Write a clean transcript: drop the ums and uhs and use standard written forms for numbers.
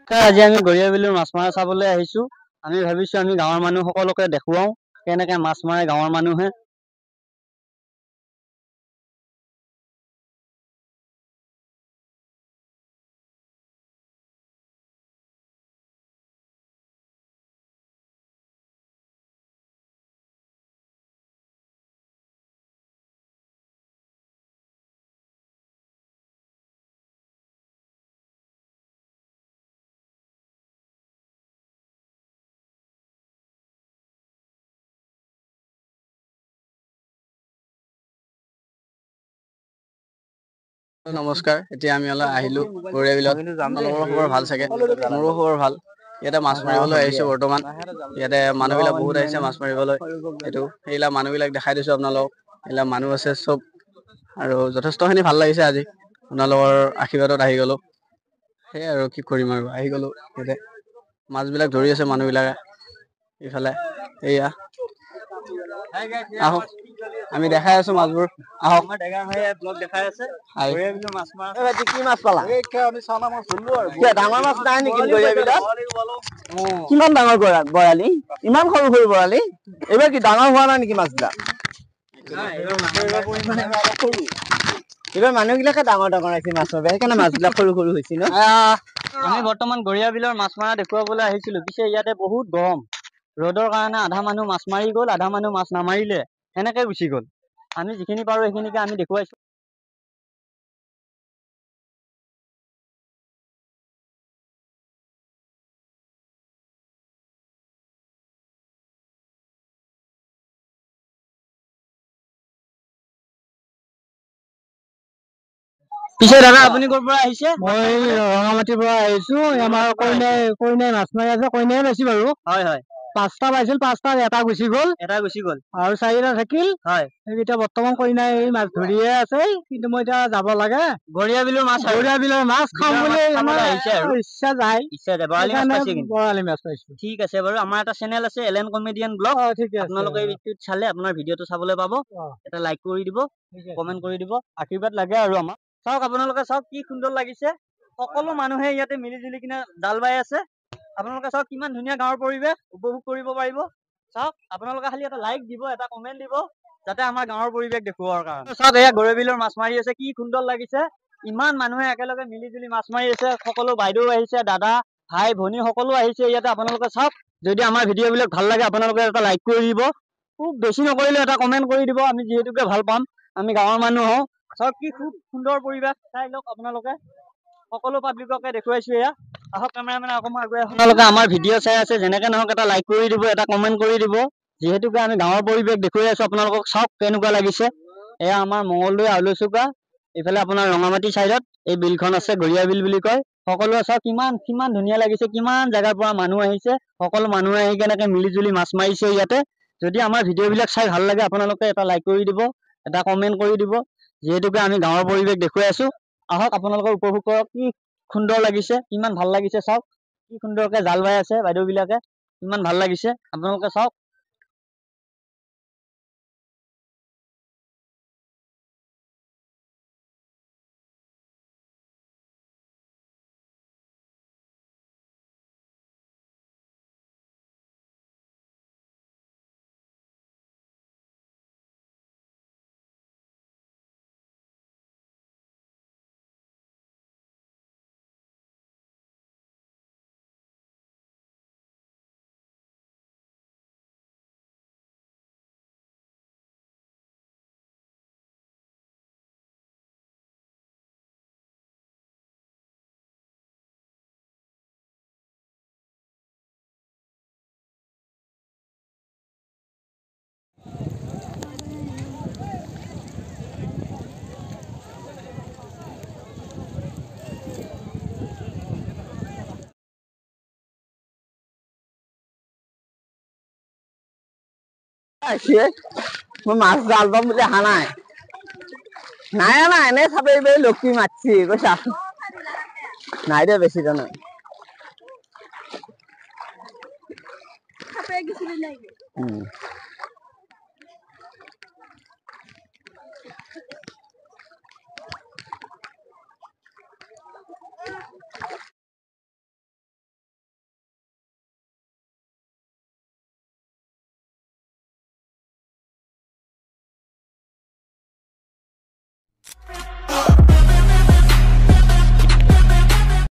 আজি আমি গৰিয়া বিলৰ মাছ মৰা চাবলৈ আহিছো। আমি ভাবিছো আমি গাঁৱৰ মানুহ সকলোকে দেখুৱাও কেনেকে মাছ মাৰে গাঁৱৰ মানুহে। নমস্কাৰ, এতিয়া আমি অলপ আহিলো গৰিয়া বিলত। আপোনালোকৰ খবৰ ভাল চাগে? মোৰো খবৰ ভাল। ইয়াতে মাছ মাৰিবলৈ আহিছো বৰ্তমান। ইয়াতে মানুহবিলাক বহুত আহিছে মাছ মাৰিবলৈ। সেইবিলাক মানুহবিলাক দেখাই দিছো আপোনালোকক। এইবিলাক মানুহ আছে চব, আৰু যথেষ্টখিনি ভাল লাগিছে আজি। আপোনালোকৰ আশীৰ্বাদত আহি গলো। সেয়াই আৰু কি কৰিম আৰু আহি গলো। ইয়াতে মাছবিলাক ধৰি আছে মানুহবিলাকে। ইফালে এয়া আহক, আমি দেখাই আছো মাছবোৰ। আহক, দেখাই আছে মাছ মৰা। কি মাছ পালা? ডাঙৰ মাছ নাই নেকি গৰিয়া বিলত? কিমান ডাঙৰ বৰালি? ইমান সৰু সৰু বৰালি? এইবাৰ কি ডাঙৰ হোৱা নাই নেকি মাছবিলাক? এইবাৰ মানুহবিলাকে ডাঙৰ ডাঙৰ আছে মাছ মাৰিব, সেইকাৰণে মাছবিলাক সৰু সৰু হৈছে ন? আমি বৰ্তমান গৰিয়া বিলৰ মাছ মৰা দেখুৱাবলৈ আহিছিলো, পিছে ইয়াতে বহুত গৰম। ৰ'দৰ কাৰণে আধা মানুহ মাছ মাৰি গ'ল, আধা মানুহ মাছ নামাৰিলে, সেনেকে গুচি গ'ল। আমি যিখিনি পাৰো সেইখিনিকে আমি দেখুৱাইছো। পিছে দাদা আপুনি ক'ৰ পৰা আহিছে? মই ৰঙামাটিৰ পৰা আহিছো। আমাৰ কইনাই মাছ মাৰি আছে, কইনাই পাইছি বাৰু। হয় হয়। 5টা পাইছিল, 5টাত এটা গুচি গ'ল আৰু 4টা থাকিল। হয়। এতিয়া বৰ্তমান কইনাই মাছ ধৰিয়ে আছে, কিন্তু মই এতিয়া যাব লাগে। গৰিয়া বিলৰ মাছ, গৰিয়া বিলৰ মাছ খাম বুলি আহিছে আৰু ইচ্ছা যায়। বৰালি মাছ পাইছে কিন্তু। বৰালি মাছ পাইছো। ঠিক আছে বাৰু, আমাৰ এটা চেনেল আছে এলএন কমেডিয়ান ব্লগ। আপোনালোকে ইউটিউব চালে আপোনাৰ ভিডিঅ'টো চাবলৈ পাব। এটা লাইক কৰি দিব, কমেন্ট কৰি দিব, আশীৰ্বাদ লাগে আৰু আমাক। চাওক আপোনালোকে চাওক কি সুন্দৰ লাগিছে। সকলো মানুহে ইয়াতে মিলি জুলি কিনে জাল বাই আছে। আপোনালোকে চাওক কিমান ধুনীয়া গাঁৱৰ পৰিৱেশ উপভোগ কৰিব পাৰিব। চাওক আপোনালোকে খালি এটা লাইক দিব, এটা কমেন্ট দিব, যাতে আমাৰ গাঁৱৰ পৰিৱেশ দেখুৱাৰ কাৰণে। চাওক এয়া গৰিয়া বিলৰ মাছ মাৰি আছে, কি সুন্দৰ লাগিছে। ইমান মানুহে একেলগে মিলি জুলি মাছ মাৰি আছে। সকলো বাইদেউ আহিছে, দাদা, ভাই, ভনী সকলো আহিছে ইয়াতে। আপোনালোকে চাওক, যদি আমাৰ ভিডিঅ' বিলাক ভাল লাগে আপোনালোকে এটা লাইক কৰি দিব, খুব বেছি নকৰিলে এটা কমেন্ট কৰি দিব। আমি যিহেতুকে ভাল পাম, আমি গাঁৱৰ মানুহ হওঁ। চাওক কি খুব সুন্দৰ পৰিৱেশ, চাই লওক আপোনালোকে। সকলো পাব্লিককে দেখুৱাইছো এয়া। আহক কেমেৰামেন অকমান আগুৱাই আহক। আপোনালোকে আমাৰ ভিডিঅ' চাই আছে, যেনেকে নহওক এটা লাইক কৰি দিব, এটা কমেন্ট কৰি দিব। যিহেতুকে আমি গাঁৱৰ পৰিৱেশ দেখুৱাই আছো আপোনালোকক। চাওক কেনেকুৱা লাগিছে। এয়া আমাৰ মঙলদৈ আউলৈচুকা, এইফালে আপোনাৰ ৰঙামাটি চাইডত এই বিলখন আছে, গৰিয়া বিল বুলি কয়। সকলোৱে চাওক কিমান ধুনীয়া লাগিছে, কিমান জেগাৰ পৰা মানুহ আহিছে। সকলো মানুহে আহি কেনেকে মিলি জুলি মাছ মাৰিছে ইয়াতে। যদি আমাৰ ভিডিঅ' বিলাক চাই ভাল লাগে আপোনালোকে এটা লাইক কৰি দিব, এটা কমেন্ট কৰি দিব। যিহেতুকে আমি গাঁৱৰ পৰিৱেশ দেখুৱাই আছো, আহক আপোনালোকে উপভোগ কৰক। কি সুন্দৰ লাগিছে, কিমান ভাল লাগিছে চাওক। কি সুন্দৰকে জাল বাই আছে বাইদেউ বিলাকে, কিমান ভাল লাগিছে আপোনালোকে চাওক। মই মাছ জাল পাম বুলি অহা নাই। নাই এনেই চাব লক্ষী মাতছি কৈছা। নাই দে বেছি টা নাই।